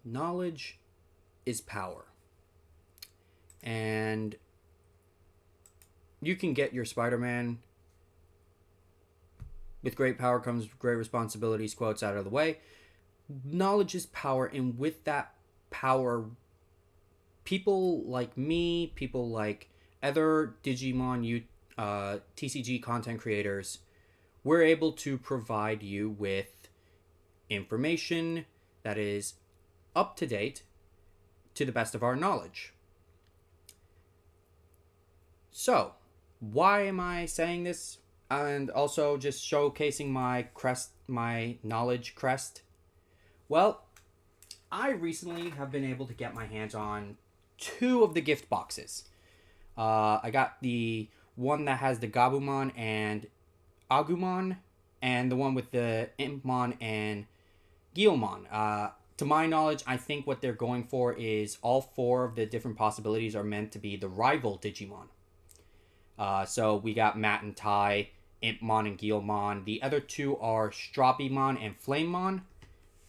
knowledge is power. And you can get your Spider-Man with great power comes great responsibilities quotes out of the way. Knowledge is power, and with that power, people like me, people like other Digimon TCG content creators, we're able to provide you with information that is up to date to the best of our knowledge. So, why am I saying this? And also just showcasing my crest, my knowledge crest. Well, I recently have been able to get my hands on 2 of the gift boxes. I got the one that has the Gabumon and Agumon, and the one with the Impmon and Guilmon. To my knowledge, I think what they're going for is all 4 of the different possibilities are meant to be the rival Digimon. So we got Matt and Tai, Impmon and Guilmon. The other 2 are Strapimon and Flamemon,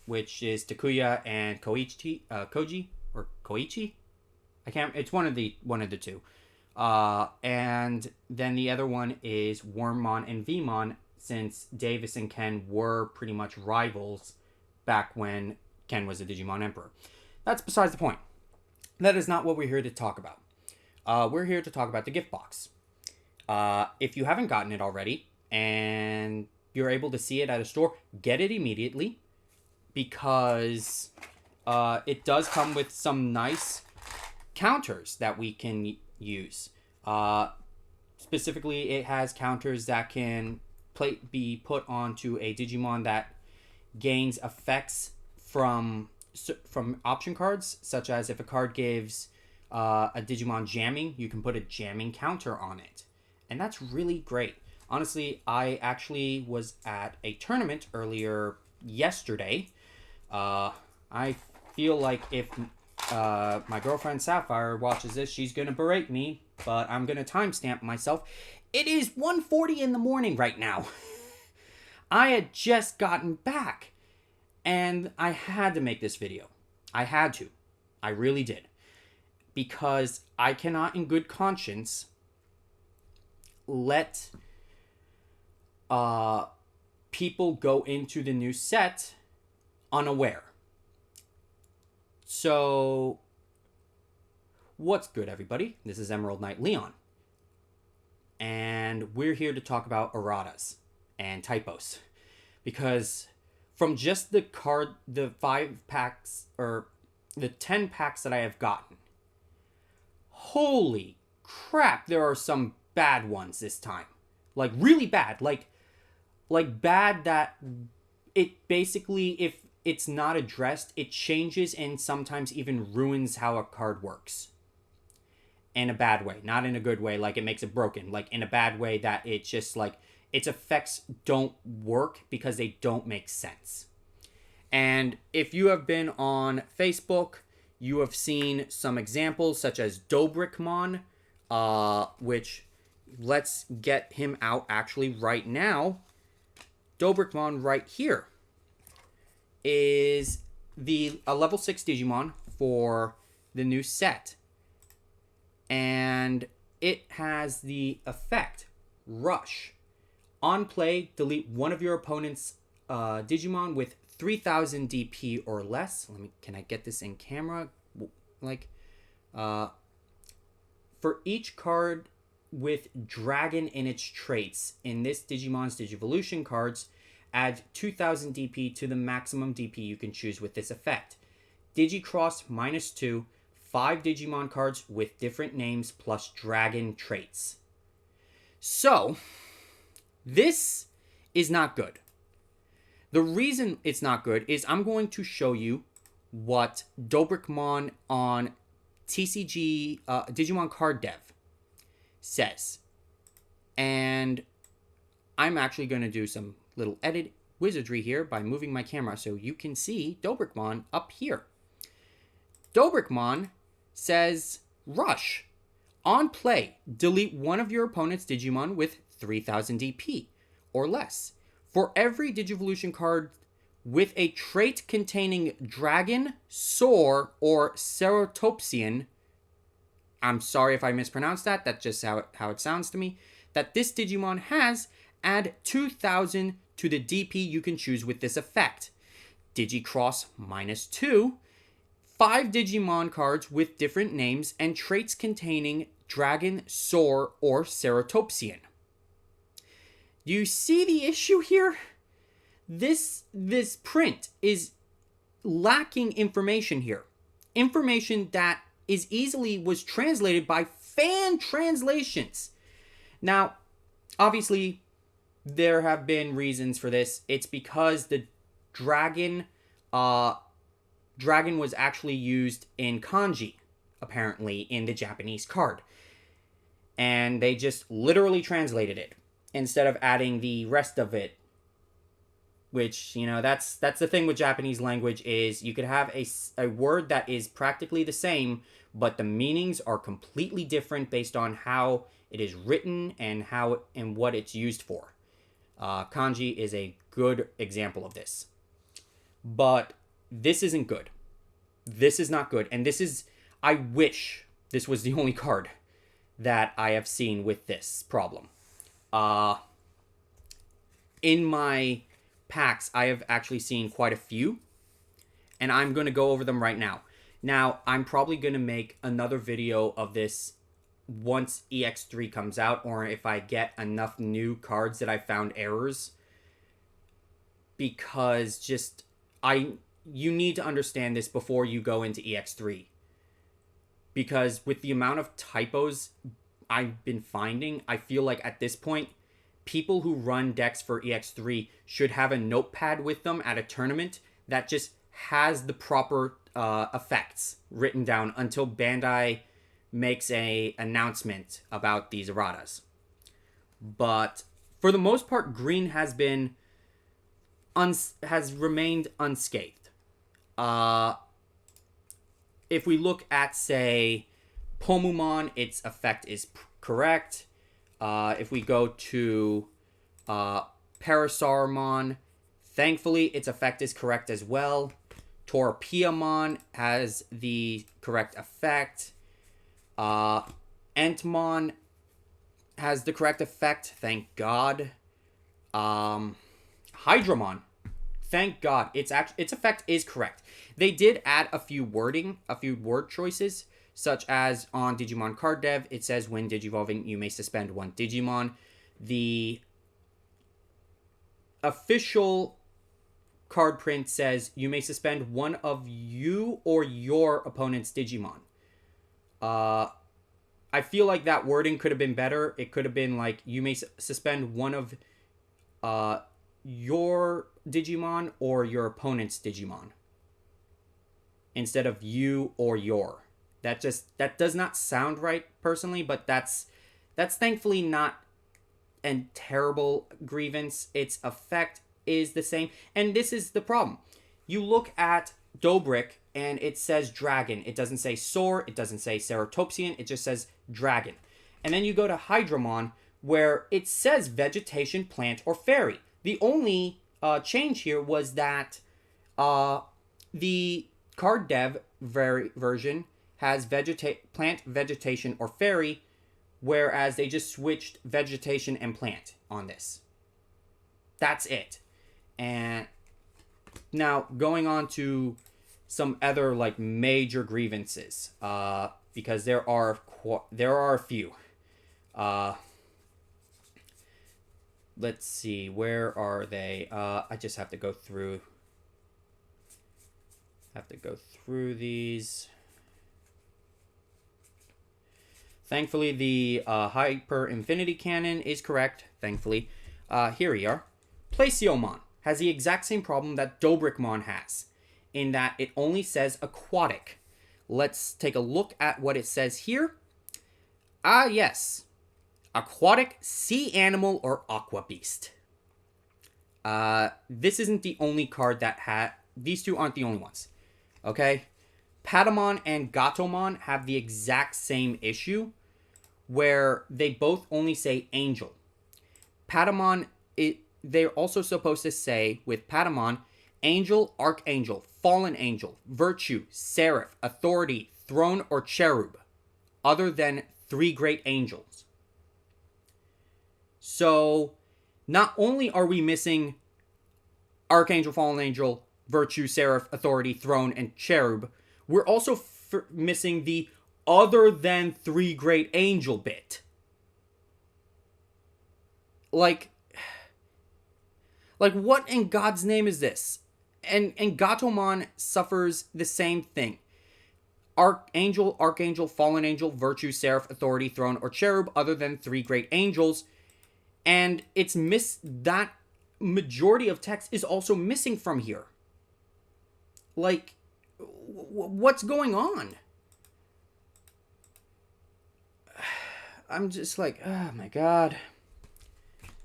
which is Takuya and Koji or Koichi. I can't. It's one of the 2. And then the other one is Wormmon and Vmon, since Davis and Ken were pretty much rivals back when Ken was a Digimon Emperor. That's besides the point. That is not what we're here to talk about. We're here to talk about the gift box. If you haven't gotten it already and you're able to see it at a store, get it immediately, because it does come with some nice counters that we can use. Specifically, it has counters that can be put onto a Digimon that gains effects from option cards, such as if a card gives a Digimon jamming, you can put a jamming counter on it. And that's really great. Honestly, I actually was at a tournament earlier yesterday. I feel like if my girlfriend Sapphire watches this, she's going to berate me, but I'm going to timestamp myself. It is 1:40 in the morning right now. I had just gotten back, and I had to make this video. I had to. I really did. Because I cannot in good conscience let people go into the new set unaware. So, what's good, everybody? This is Emerald Knight Leon. And we're here to talk about erratas and typos. Because from just the 5 packs, or the 10 packs that I have gotten, holy crap, there are some bad ones this time. Like, really bad. Like bad that it basically, if it's not addressed, it changes and sometimes even ruins how a card works. In a bad way. Not in a good way, like it makes it broken. Like, in a bad way that it's just like, its effects don't work because they don't make sense. And if you have been on Facebook, you have seen some examples such as Dobrikmon, which, let's get him out actually right now. Dobrikmon right here is a level 6 Digimon for the new set. And it has the effect Rush. On play, delete one of your opponent's Digimon with 3000 DP or less. Can I get this in camera? For each card with Dragon in its traits in this Digimon's Digivolution cards, add 2000 DP to the maximum DP you can choose with this effect. Digicross -2, 5 Digimon cards with different names plus Dragon traits. So, this is not good. The reason it's not good is I'm going to show you what Dobrikmon on TCG Digimon Card Dev says. And I'm actually going to do some little edit wizardry here by moving my camera so you can see Dobrikmon up here. Dobrikmon says, Rush. On play, delete one of your opponent's Digimon with 3000 DP or less. For every Digivolution card with a trait containing dragon, soar, or ceratopsian. I'm sorry if I mispronounced that. That's just how it sounds to me. That this Digimon has, add 2,000 to the DP you can choose with this effect. Digicross -2. 5 Digimon cards with different names and traits containing dragon, soar, or ceratopsian. Do you see the issue here? This print is lacking information here. Information that was translated by fan translations. Now, obviously, there have been reasons for this. It's because the dragon was actually used in kanji, apparently, in the Japanese card. And they just literally translated it instead of adding the rest of it. Which, that's the thing with Japanese language is you could have a word that is practically the same, but the meanings are completely different based on how it is written and what it's used for. Kanji is a good example of this. But this isn't good. This is not good. And I wish this was the only card that I have seen with this problem. In my packs, I have actually seen quite a few, and I'm going to go over them right now. Now, I'm probably going to make another video of this once EX3 comes out, or if I get enough new cards that I found errors, because you need to understand this before you go into EX3. Because with the amount of typos I've been finding, I feel like at this point, people who run decks for EX3 should have a notepad with them at a tournament that just has the proper effects written down until Bandai makes a announcement about these erratas. But for the most part, green has remained unscathed. If we look at, say, Pomumon, its effect is correct. If we go to Parasaurmon, thankfully its effect is correct as well. Torpiamon has the correct effect. Entmon has the correct effect, thank God. Hydramon, thank God, its effect is correct. They did add a few word choices, such as on Digimon Card Dev, it says when digivolving, you may suspend one Digimon. The official card print says you may suspend one of you or your opponent's Digimon. I feel like that wording could have been better. It could have been like, you may suspend one of your Digimon or your opponent's Digimon, instead of you or your. That does not sound right personally, but that's thankfully not a terrible grievance. Its effect is the same, and this is the problem. You look at Dobrik and it says dragon. It doesn't say soar. It doesn't say ceratopsian. It just says dragon. And then you go to Hydramon where it says vegetation, plant, or fairy. The only change here was that the card dev version has plant, vegetation, or fairy, whereas they just switched vegetation and plant on this. That's it. And now going on to some other like major grievances, because there are a few. Let's see, where are they? I just have to go through. These. Thankfully, the Hyper Infinity Cannon is correct. Thankfully. Here we are. Placiomon has the exact same problem that Dobrikmon has, in that it only says aquatic. Let's take a look at what it says here. Yes. Aquatic, sea animal, or aqua beast. This isn't the only card that these two aren't the only ones. Okay? Patamon and Gatomon have the exact same issue, where they both only say angel. Patamon, they're also supposed to say, with Patamon, Angel, Archangel, Fallen Angel, Virtue, Seraph, Authority, Throne, or Cherub, other than 3 great angels. So, not only are we missing Archangel, Fallen Angel, Virtue, Seraph, Authority, Throne, and Cherub, we're also missing the other than 3 great angel bit. Like what in God's name is this? And Gatomon suffers the same thing. Archangel, Fallen Angel, Virtue, Seraph, Authority, Throne, or Cherub, other than 3 great angels. And that majority of text is also missing from here. Like, what's going on? I'm just like, oh my god.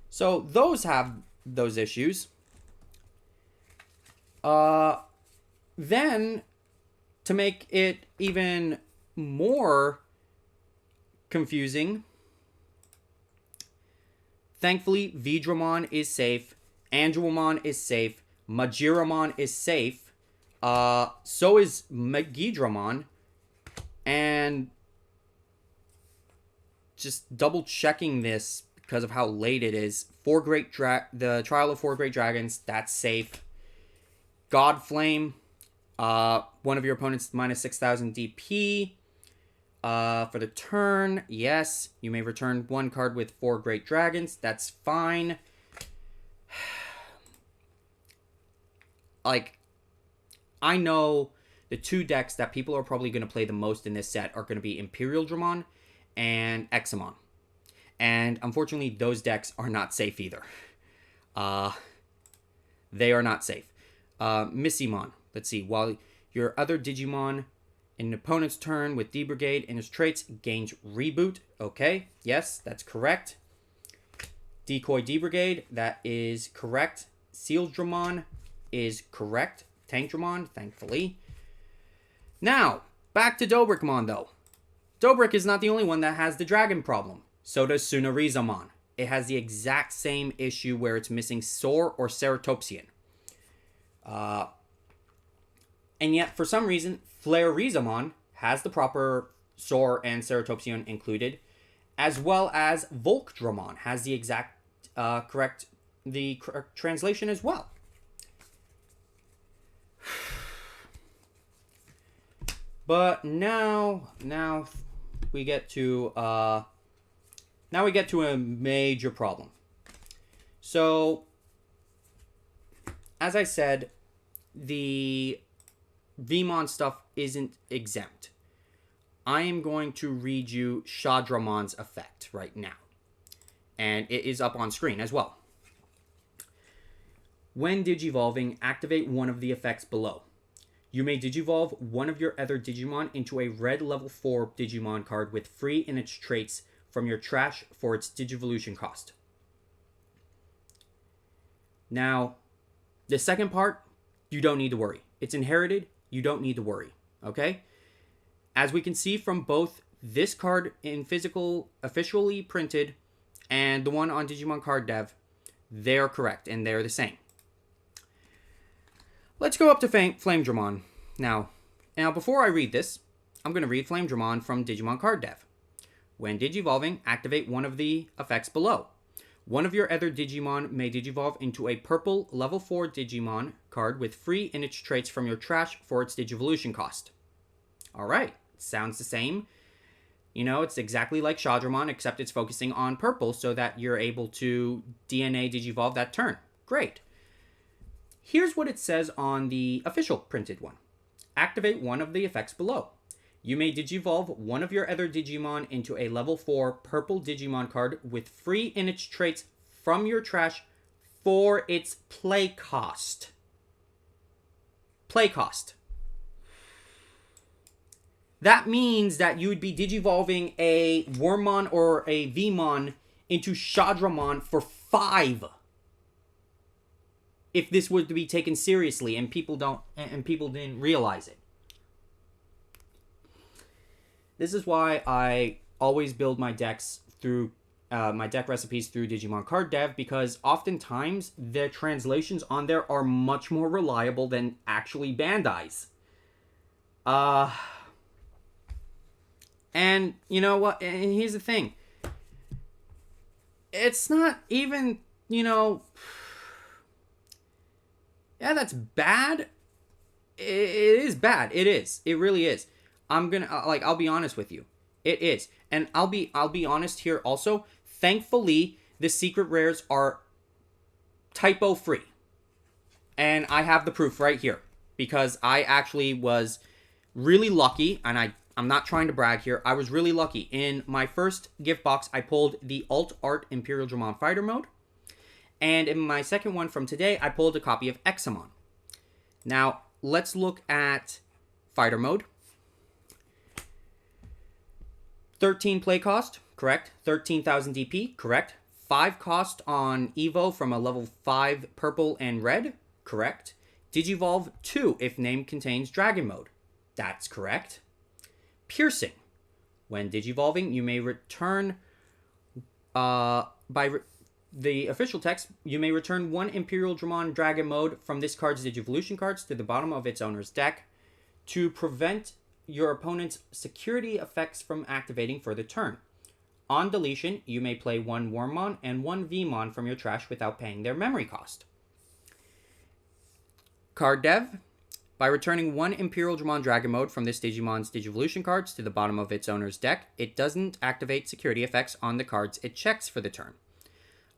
So those have those issues. Then, to make it even more confusing, thankfully, Vidramon is safe, Angelmon is safe, Majiramon is safe, so is Megidramon, and just double checking this because of how late it is. The Trial of 4 Great Dragons, that's safe. Godflame, one of your opponents minus 6,000 DP. For the turn, yes, you may return 1 card with 4 Great Dragons. That's fine. Like, I know the 2 decks that people are probably going to play the most in this set are going to be Imperial Dramon and Examon. And unfortunately, those decks are not safe either. They are not safe. Missymon. Let's see. While your other Digimon in an opponent's turn with D-Brigade in his traits gains Reboot. Okay. Yes, that's correct. Decoy D-Brigade. That is correct. Seals Dramon is correct. Tank Dramon, thankfully. Now, back to Dobrikmon, though. Dobrik is not the only one that has the dragon problem. So does Sunarizamon. It has the exact same issue where it's missing Soar or Ceratopsian. And yet, for some reason, Flarerizamon has the proper Soar and Ceratopsian included, as well as Volkdramon has the exact correct translation as well. But now we get to a major problem. So, as I said, the Vmon stuff isn't exempt. I am going to read you Shadramon's effect right now. And it is up on screen as well. When digivolving, activate one of the effects below. You may digivolve one of your other Digimon into a red level 4 Digimon card with free in its traits from your trash for its Digivolution cost. Now, the second part, you don't need to worry. It's inherited, you don't need to worry, okay? As we can see from both this card in physical, officially printed, and the one on Digimon Card Dev, they're correct, and they're the same. Let's go up to Flamedramon. Now, before I read this, I'm going to read Flamedramon from Digimon Card Dev. When digivolving, activate one of the effects below. One of your other Digimon may digivolve into a purple level 4 Digimon card with free in its traits from your trash for its Digivolution cost. Alright, sounds the same. You know, it's exactly like Shadramon, except it's focusing on purple so that you're able to DNA digivolve that turn. Great. Here's what it says on the official printed one. Activate one of the effects below. You may digivolve one of your other Digimon into a level 4 purple Digimon card with free in its traits from your trash for its play cost. Play cost. That means that you would be digivolving a Wormmon or a Vmon into Shadramon for 5. If this were to be taken seriously and people didn't realize it. This is why I always build my decks through my deck recipes through Digimon Card Dev, because oftentimes the translations on there are much more reliable than actually Bandai's. And you know what? And here's the thing. It's not even, yeah, that's bad. It is bad. It is. It really is. I'll be honest with you. It is. And I'll be honest here also. Thankfully, the secret rares are typo free. And I have the proof right here, because I actually was really lucky, and I'm not trying to brag here. I was really lucky. In my first gift box, I pulled the Alt Art Imperial Dramon Fighter Mode. And in my second one from today, I pulled a copy of Examon. Now, let's look at Fighter Mode. 13 play cost, correct. 13,000 DP, correct. 5 cost on Evo from a level 5 purple and red, correct. Digivolve 2 if name contains Dragon Mode. That's correct. Piercing. When digivolving, you may return, the official text, you may return 1 Imperial Dramon Dragon Mode from this card's Digivolution cards to the bottom of its owner's deck to prevent your opponent's security effects from activating for the turn. On deletion, you may play 1 Wormmon and 1 Vmon from your trash without paying their memory cost. Card Dev. By returning 1 Imperial Dramon Dragon Mode from this Digimon's Digivolution cards to the bottom of its owner's deck, it doesn't activate security effects on the cards it checks for the turn.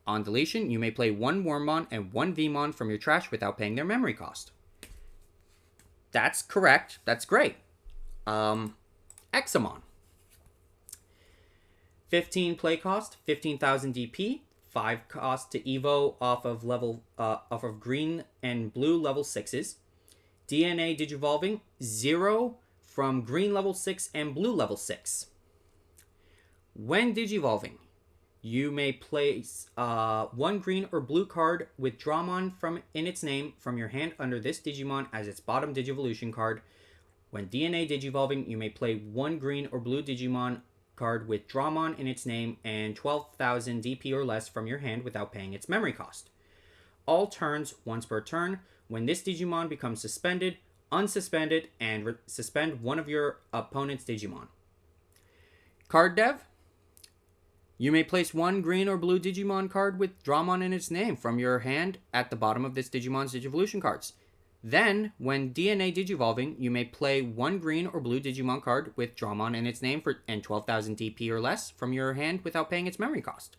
On deletion, you may play 1 Wormmon and 1 Vmon from your trash without paying their memory cost. That's correct. That's great. Examon. 15 play cost, 15,000 DP, 5 cost to Evo off of green and blue level 6s. DNA Digivolving, 0 from green level 6 and blue level 6. When Digivolving, you may place 1 green or blue card with Dramon in its name from your hand under this Digimon as its bottom Digivolution card. When DNA Digivolving, you may play 1 green or blue Digimon card with Dramon in its name and 12,000 DP or less from your hand without paying its memory cost. All turns, once per turn, when this Digimon becomes suspended, unsuspend it, and suspend one of your opponent's Digimon. Card Dev. You may place 1 green or blue Digimon card with Dramon in its name from your hand at the bottom of this Digimon's Digivolution cards. Then, when DNA Digivolving, you may play 1 green or blue Digimon card with Dramon in its name and 12,000 DP or less from your hand without paying its memory cost.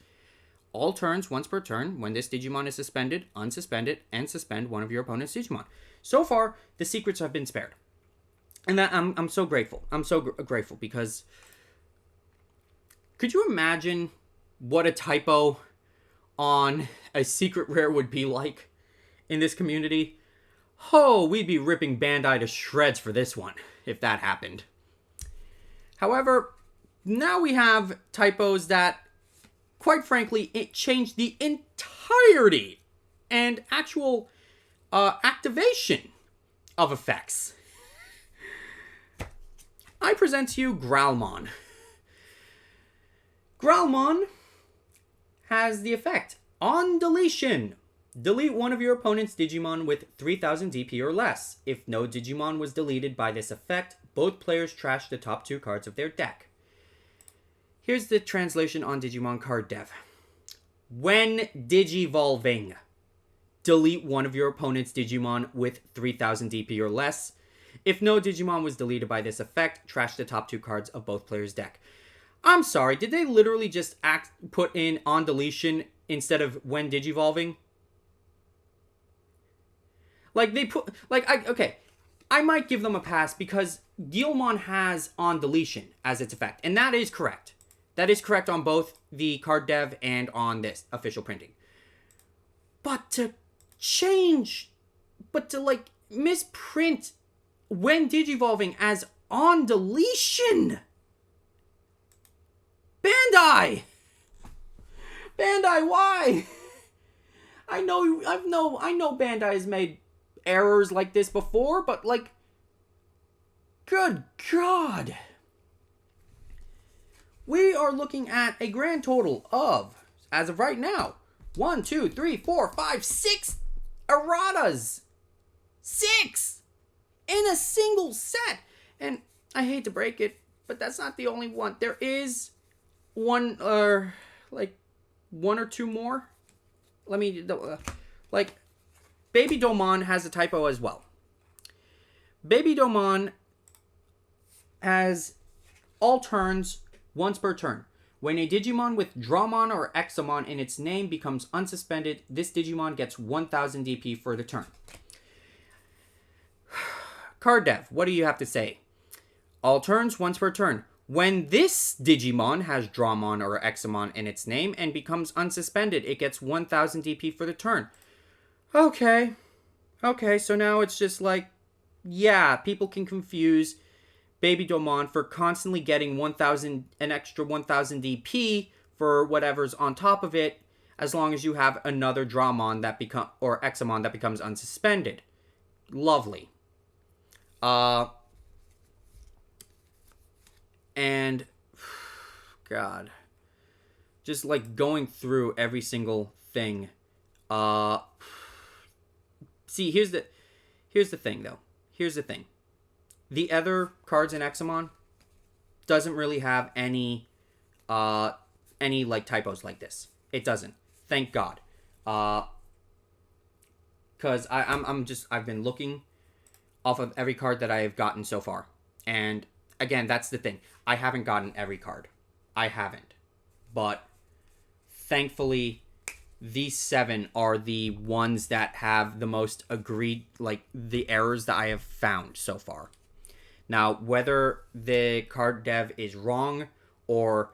All turns, once per turn, when this Digimon is suspended, unsuspend it, and suspend one of your opponent's Digimon. So far, the secrets have been spared. And that I'm so grateful. I'm so grateful because could you imagine what a typo on a secret rare would be like in this community? Oh, we'd be ripping Bandai to shreds for this one, if that happened. However, now we have typos that, quite frankly, it changed the entirety and actual activation of effects. I present to you Growlmon. Growlmon has the effect, on deletion, delete one of your opponent's Digimon with 3,000 DP or less. If no Digimon was deleted by this effect, both players trash the top 2 cards of their deck. Here's the translation on Digimon Card Dev. When Digivolving, delete one of your opponent's Digimon with 3,000 DP or less. If no Digimon was deleted by this effect, trash the top 2 cards of both players' deck. I'm sorry, did they literally just put in on deletion instead of when Digivolving? Okay, I might give them a pass because Guilmon has on deletion as its effect, and that is correct. That is correct on both the card dev and on this official printing. But to misprint when Digivolving as on deletion. Bandai, why? I know Bandai has made errors like this before, but good God. we are looking at a grand total of, as of right now, 1, 2, 3, 4, 5, 6 erratas. 6 in a single set. And I hate to break it, but that's not the only one. There is one, one or two more. Let me, Baby Domon has a typo as well. Baby Domon has all turns once per turn. When a Digimon with Dramon or Examon in its name becomes unsuspended, this Digimon gets 1000 DP for the turn. Card Dev, what do you have to say? All turns once per turn. When this Digimon has Dramon or Examon in its name and becomes unsuspended, it gets 1000 DP for the turn. Okay, so now it's just like, yeah, people can confuse Baby Domon for constantly getting an extra 1000 DP for whatever's on top of it, as long as you have another Dramon or Examon that becomes unsuspended. Lovely. And God, just like going through every single thing. See, here's the thing though. Here's the thing. The other cards in Examon doesn't really have any like typos like this. It doesn't. Thank God. Cause I've been looking off of every card that I have gotten so far. And again, that's the thing. I haven't gotten every card. I haven't. But thankfully, these 7 are the ones that have the most agreed, like the errors that I have found so far. Now, whether the card dev is wrong or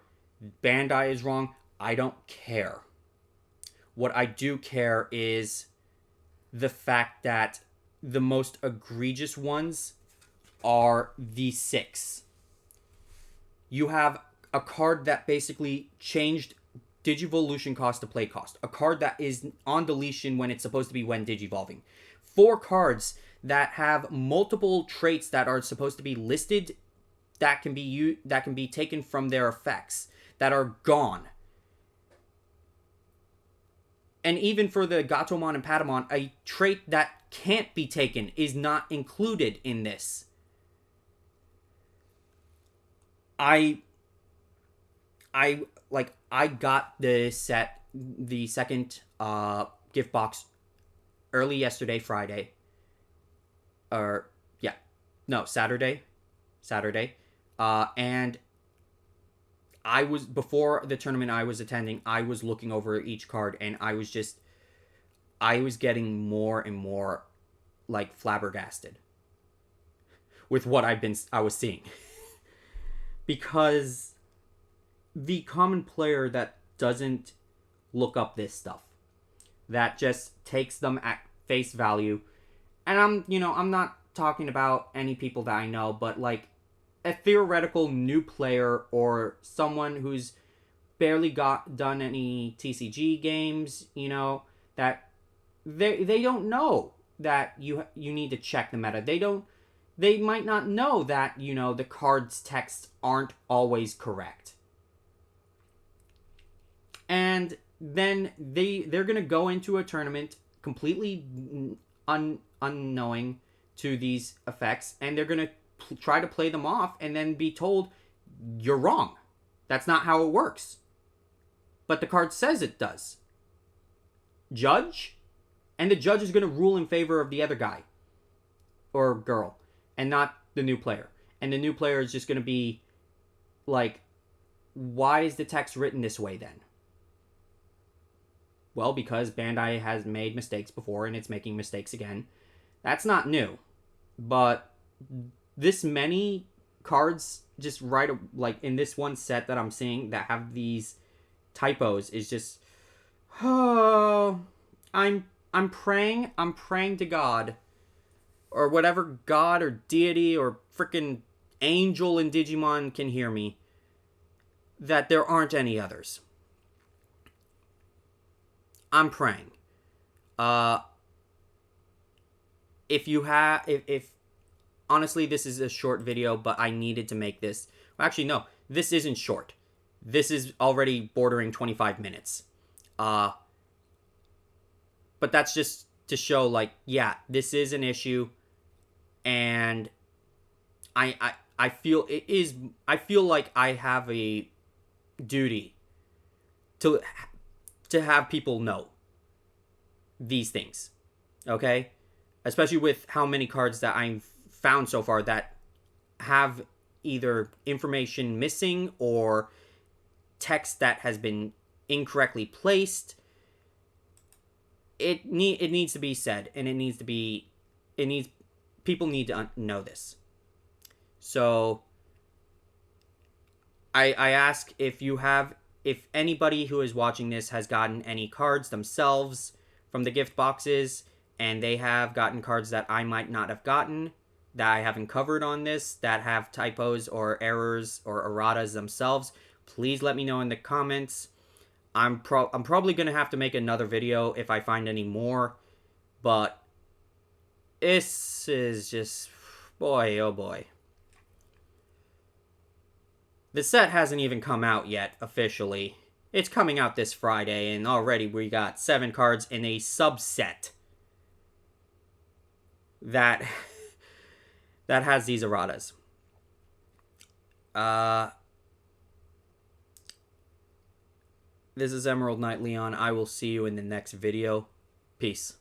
Bandai is wrong, I don't care. What I do care is the fact that the most egregious ones are the 6. You have a card that basically changed Digivolution cost to play cost. A card that is on deletion when it's supposed to be when Digivolving. 4 cards that have multiple traits that are supposed to be listed that can be taken from their effects that are gone. And even for the Gatomon and Patamon, a trait that can't be taken is not included in this. I got the second gift box early yesterday, Friday. Saturday. And I was, before the tournament I was attending, I was looking over each card and I was getting more and more like flabbergasted with what I was seeing. Because the common player that doesn't look up this stuff, that just takes them at face value, and I'm not talking about any people that I know, but like a theoretical new player or someone who's barely done any TCG games, that they don't know that you need to check the meta. They might not know that, the card's texts aren't always correct. And then they're going to go into a tournament completely unknowing to these effects, and they're going to try to play them off and then be told, you're wrong. That's not how it works. But the card says it does. Judge? And the judge is going to rule in favor of the other guy or girl and not the new player. And the new player is just going to be like, why is the text written this way then? Well, because Bandai has made mistakes before and it's making mistakes again. That's not new. But this many cards just in this one set that I'm seeing that have these typos is just, oh, I'm praying to God, or whatever God or deity or freaking angel in Digimon can hear me, that there aren't any others. I'm praying. If honestly, this is a short video, but I needed to make this. Well, actually, no, this isn't short. This is already bordering 25 minutes. But that's just to show, like, yeah, this is an issue, and I feel it is. I feel like I have a duty to have people know these things. Okay, especially with how many cards that I've found so far that have either information missing or text that has been incorrectly placed. It needs to be said, and it needs people need to know this. So I ask if anybody who is watching this has gotten any cards themselves from the gift boxes, and they have gotten cards that I might not have gotten, that I haven't covered on this, that have typos or errors or erratas themselves. Please let me know in the comments. I'm probably gonna have to make another video if I find any more, but this is just, boy oh boy. The set hasn't even come out yet officially. It's coming out this Friday, and already we got 7 cards in a subset that that has these erratas. This is Emerald Knight Leon. I will see you in the next video. Peace.